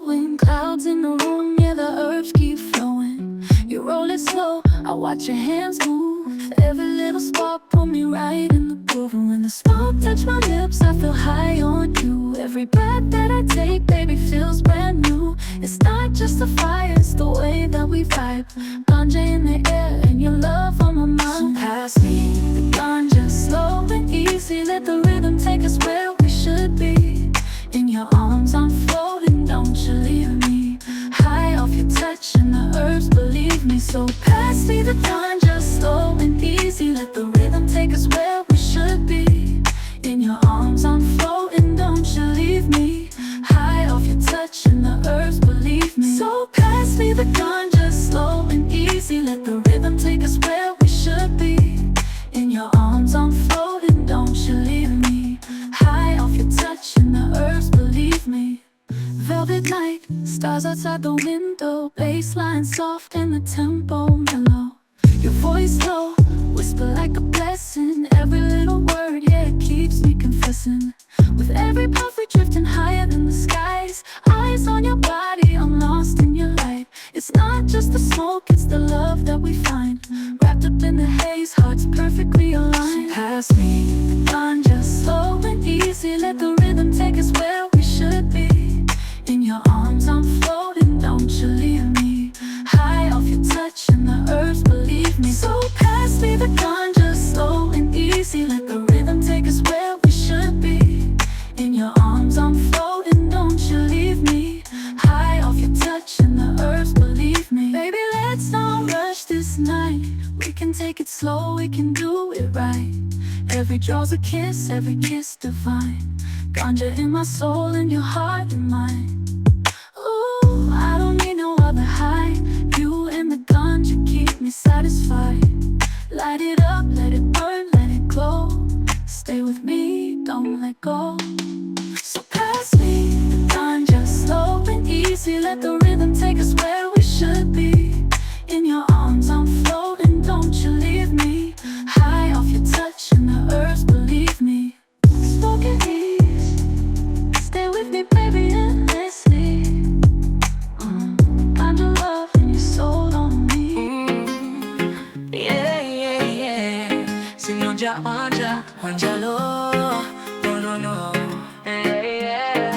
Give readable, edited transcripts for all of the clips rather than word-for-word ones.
glowing. Clouds in the room, yeah, the herbs keep flowing. You roll it slow, I watch your hands move. Every little spark pull me right in the groove. And when the smoke touch my lips, I feel high on you. Every breath that I take, baby, feels brand new. It's not just the fire, it's the way that we vibe. Ganja in the air and your love on my mind. So pass me the ganja, slow and easy. Let the rhythm take us where we should be. In your arms I'm floating, don't you leave me. High off your touch and the herbs, believe me. So pass me the ganja, slow and easy. Let the rhythm take us where we should be. In your arms I'm floating, don't you leave me. High off your touch and the herbs, believe me. So pass me the ganja, slow and easy. Let the rhythm take us where we should be. In your arms I'm floating, don't you leave me. High off your touch and the herbs, believe me. Velvet night, stars outside the window. Bassline soft and the tempo mellow. Your voice low, whisper like a blessing. Every little word, yeah, it keeps me confessing. With every puff we drifting higher than the skies. Eyes on your body, I'm lost in your light. It's not just the smoke, it's the love that we find. Wrapped up in the haze, hearts perfectly aligned. Pass me the ganja, slow and easy. Let the rhythm take us where we should be. In your arms I'm floating, don't you leave me. High off your touch and the herbs, believe me. So pass me the ganja, slow and easy. Let the rhythm take us where we should be. In your arms I'm floating, don't you leave me. High off your touch and the herbs, believe me. Baby, let's not rush this night. We can take it slow, we can do it right. Every draw's a kiss divine. Ganja in my soul and your heart in mine. Ooh, I don't need no other high. You and the ganja keep me satisfied. Light it up, let it burn, let it glow. Stay with me, don't let go. So pass me the ganja, slow and easy. Let the rhythm take us where we should be. In your arms I'm floating, don't you leave me. High off your touch and the herbs, believe me. Smoke and ease, stay with me, baby, endlessly. Find your love and your soul on me. Yeah, yeah, yeah. Signor Janja, Janjalo. No, no, no. Yeah, yeah.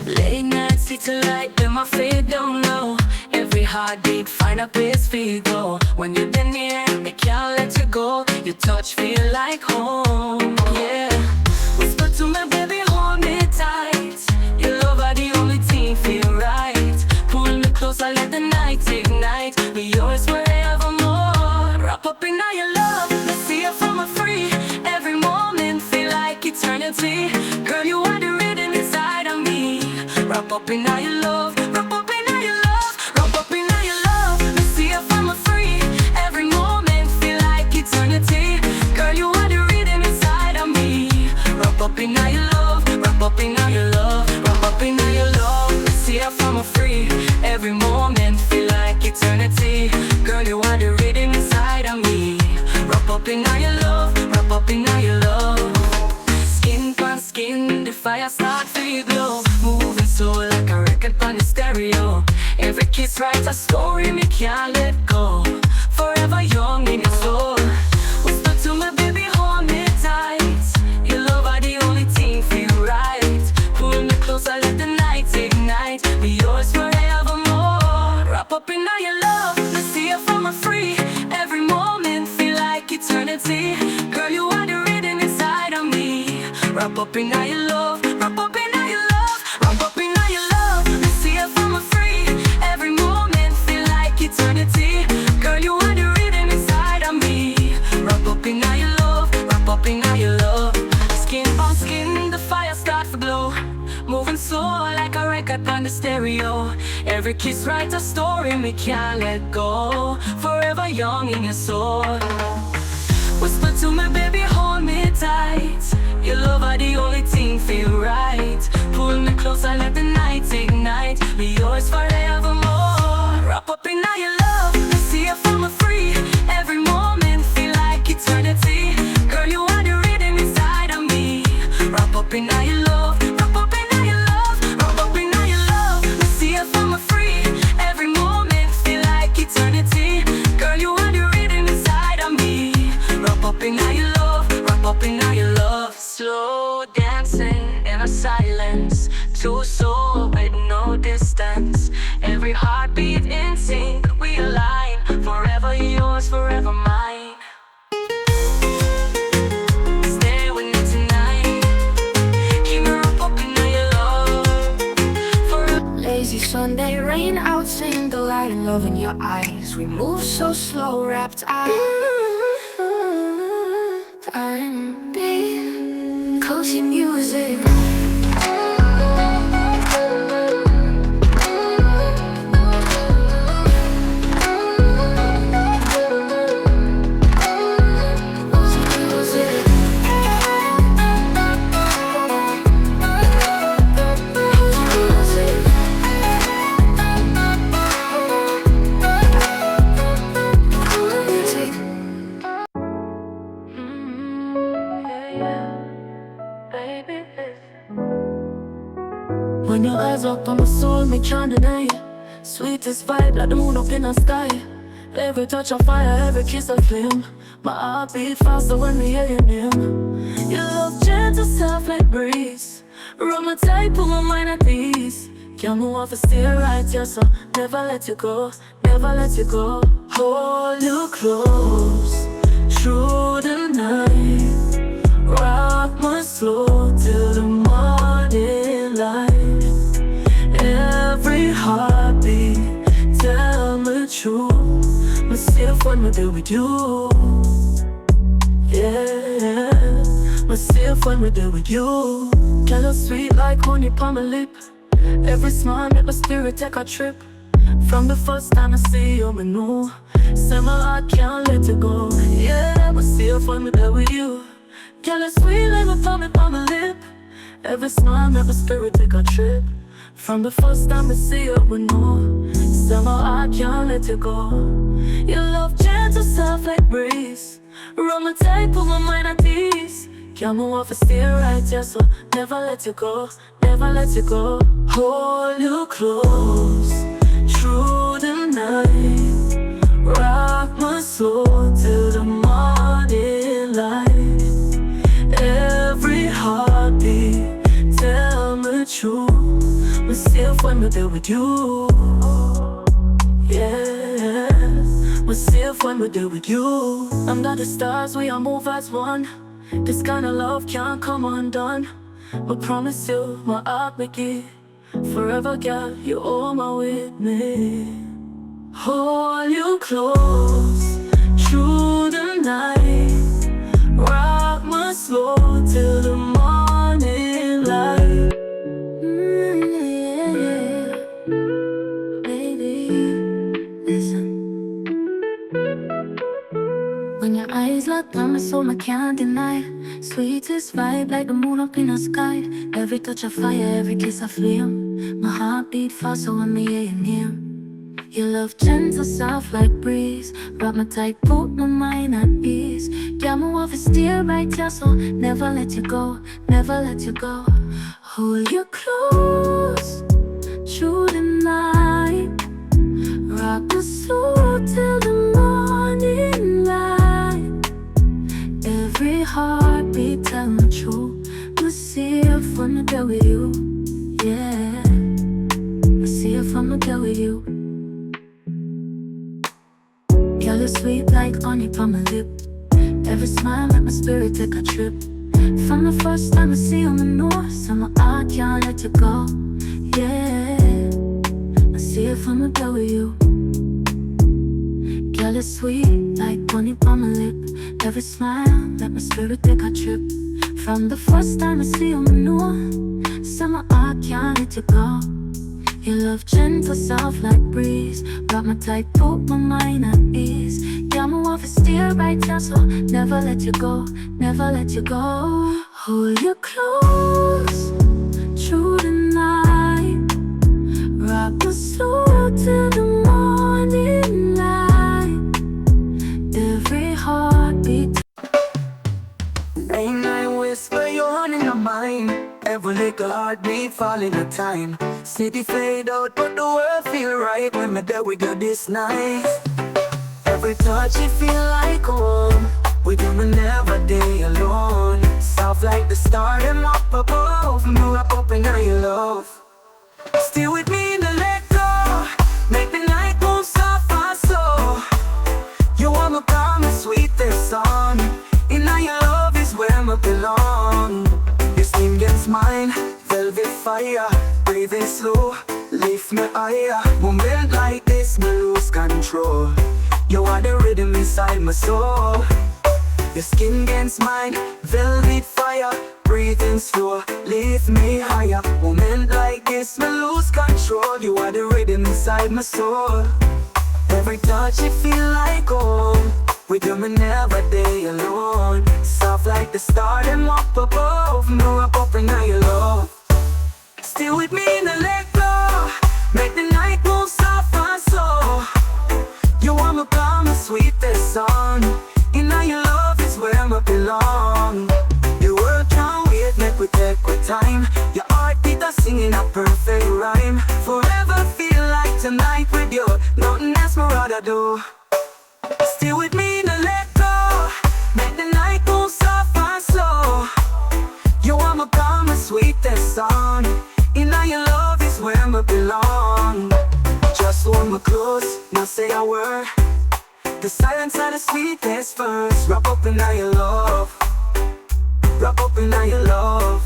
Late nights, see to light, then my feet don't know. Every heartbeat, find a place for you go. When you've been near, me can't let you go. Your touch feel like home, yeah. Whisper to me, baby, hold me tight. Your love are the only thing feel right. Pull me closer, let the night ignite. Be yours forevermore. Wrap up in all your love, let's see if I'm free. Every moment feel like eternity. Girl, you are the rhythm inside of me. Wrap up in all your love, wrap up in all your love, wrap up in all your love. Let's see if I'm free. Every moment feel like eternity. Girl, you are the rhythm inside of me. Wrap up in all your love, wrap up in all your love, wrap up in all your love. Let's see if I'm free. Every moment feel like eternity. Girl, you are the rhythm inside of me. Wrap up in all your love, wrap up in all your love. Skin on skin, the fire start to glow. Moving so like a record on the stereo. Every kiss writes a story me can't let go. Forever young in your soul. Whisper to me, baby, hold me tight. Your love are the only thing feel right. Pull me closer, let the night ignite. Be yours forevermore. Wrap up in all your love, let's see if I'm free. Every moment feel like eternity. Girl, you are the rhythm inside of me. Wrap up in all your love, wrap up in all your love, wrap up in all your love. Let's see if I'm free. Every moment feel like eternity. Girl, you are the rhythm inside of me. Wrap up in all your love, wrap up in all your love. Skin on skin, the fire start to glow. Moving so like a record on the stereo. Every kiss writes a story me can't let go. Forever young in your soul. Whisper to me, baby, hold me tight. Your love are the only thing feel right. Pull me closer, let the night ignite. Be yours forevermore. Wrap up in all your love, let's see if I'm free. Every moment feel like eternity. Girl, you are the rhythm inside of me. Wrap up in all your love, wrap up in all your love, wrap up do so with no distance. Every heartbeat in sync, we align. Forever yours, forever mine. Stay with me tonight. Keep me up in your love. Lazy Sunday, rain out, seeing the light and love in your eyes. We move so slow, wrapped eyes. R&B, cozy music. When your eyes up on my soul, me can't deny it. Sweetest vibe like the moon up in the sky. Every touch of fire, every kiss of flame. My heart beat faster when we hear your name. Your love gentle, soft like breeze. Run my tight, put my mind at ease. Can't move off a steer right, yeah, so never let you go, never let you go. Hold you close through the night. Rock my soul till the morning light. Every heartbeat, tell me true. Myself when we're there with you. Yeah, myself when we're there with you. Girl, sweet like honey on my lip. Every smile make my spirit take a trip. From the first time I see you, I know. Say my heart can't let it go. Yeah, myself when we're there with you. Girl, sweet like my tongue on my lip. Every smile make my spirit take a trip. From the first time I see you, I know. Somehow I can't let you go. Your love gentle, soft like breeze. Run my tight, put my mind at ease. Can't move off a steer right, yeah, so never let you go, never let you go. Hold you close through the night. Rock my soul till the morning light. Every heartbeat, tell me true. Myself when we're there with you. Yeah, myself when we're there with you. Under the stars we all move as one. This kind of love can't come undone. But promise you my heart make it forever, girl, you all my with me. Hold you close through the night. Rock my soul till the morning light. When your eyes lock on my soul, I can't deny. Sweetest vibe like the moon up in the sky. Every touch of fire, every kiss of flame. My heart beat faster when me hear your name. Your love gentle, soft like breeze. Wrap my tight, put my mind at ease. Got me off a steer right, yeah, so never let you go, never let you go. Hold you close through the night. Rock the soul till the morning light. Every heartbeat tell me true. Myself when I'm there with you. Yeah, myself when I'm there with you. Girl, you're sweet like honey on my lip. Every smile make my spirit take a trip. From the first time I see you, I know. Somehow I can't let you go. Yeah, myself when I'm there with you. Girl, you're sweet like honey on my lip. Every smile let my spirit take a trip. From the first time I see you, I know. Somehow I can't let you go. Your love gentle, soft like breeze. Got my tight, put my mind at ease. Got me off a steer right, yeah, so never let you go, never let you go. Hold you close through the night. Rock the soul till the morning light. Every heartbeat. Ain't I whisper yawn in your mind. Every little heartbeat fall in a time. City fade out but the world feel right. When we're there we got this night. Every touch it feel like home. We gonna never day alone. Soft like the star them up above. Move up in your love. fire, breathing slow, lift me higher. Moment like this, me lose control. You are the rhythm inside my soul. Your skin against mine, velvet fire, breathing slow, lift me higher. Moment like this, me lose control. You are the rhythm inside my soul. Every touch it feel like home. With you me never day alone. Soft like the star, them up above. Me wrap up in your love. Still with me in the let go. Make the night move soft and slow. You are my calm, my sweetest song. In your love is where I belong. Your world can't wait, make we take with time. Your heartbeat are singing a perfect rhyme. Forever feel like tonight with you. Nothing else me rather do. Still with me in the let go. Make the night move soft and slow. You are my calm, my sweetest song. In your love is where I belong. Just hold me close, not say a word. The silence are the sweetest verse. Wrap up in your love. Wrap up in your love.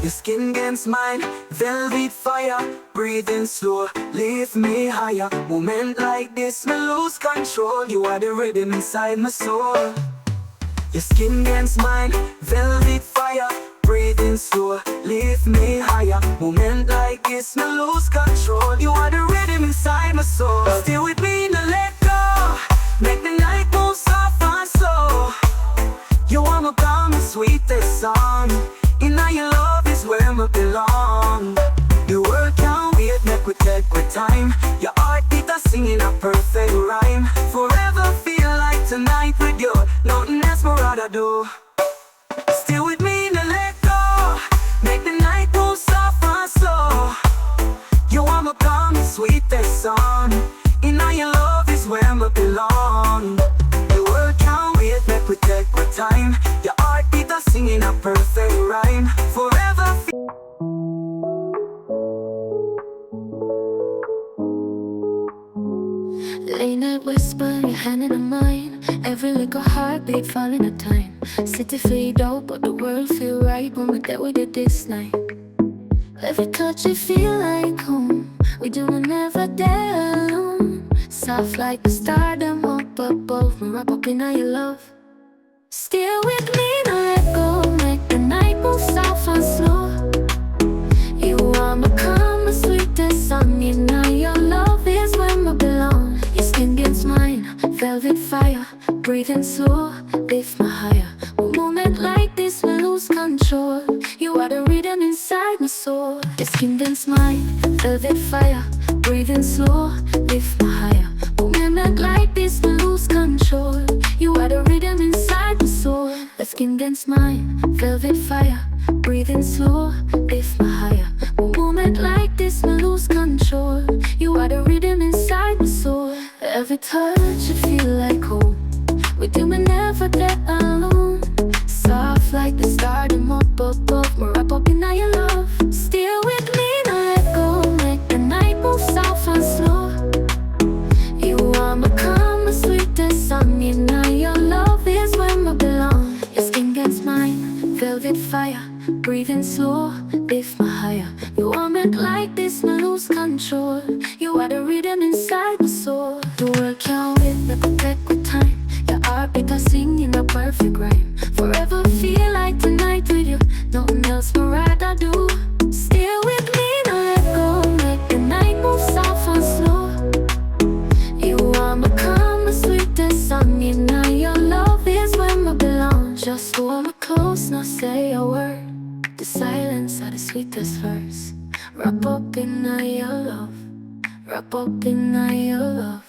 Your skin against mine, velvet fire, breathing slow, lift me higher. Moment like this, me lose control. You are the rhythm inside my soul. Your skin against mine, velvet fire, breathing slow, lift me higher. Moment like this, me lose control. You are the rhythm inside my soul. Still with me, no let go. Make the night move soft and slow. You are my calm, my sweetest song. In your love is where I belong. The world can't wait, make we take with time. Your heartbeat are singing a perfect rhyme. Forever feel like tonight with you. Nothing else me rather do. Still with me, no let go. Make the night move soft and slow. You are my calm, my sweetest song. In your love is where I belong. The world can't wait, make we take with time. Your heartbeat are singing a perfect rhyme. Forever feel. Late night whisper, your hand in mine. Every little heartbeat falling a time. City fade out, but the world feel right when we're there with it this night. Every touch it feel like home. We do never there alone. Soft like the stardom up above. We wrap up in your love. Still with me, no let go. Make the night move soft and slow. You are my calm, my sweetest song. In your love is where I belong. Your skin against mine, velvet fire, breathing slow, lift my higher. A moment like this, we lose control. You are the rhythm inside my soul. Your skin against mine, velvet fire, breathing slow, lift my higher. A moment like this, we lose control. You are the rhythm inside my soul. Your skin against mine, velvet fire, breathing slow, lift my higher. A moment like this, we lose control. You are the rhythm inside my soul. Every touch, you feel like home. With you, me never there alone. Soft like the stardom up above. Me wrap up in your love. Still with me, no let go. Make the night move soft and slow. You are my calm, my sweetest song. In your love is where I belong. Your skin against mine, velvet fire, breathing slow, lift my higher. You are meant like this, me lose control. You are the rhythm inside my soul. The world can't wait, make we take with time. Your heartbeat are singing a perfect rhyme. Forever feel like tonight with you. Nothing else me rather do. Still with me, no let go. Make the night move soft and slow. You are my calm, my sweetest song. In your love is where I belong. Just hold me close, not say a word. The silence are the sweetest verse. Wrap up in your love. Wrap up in your love.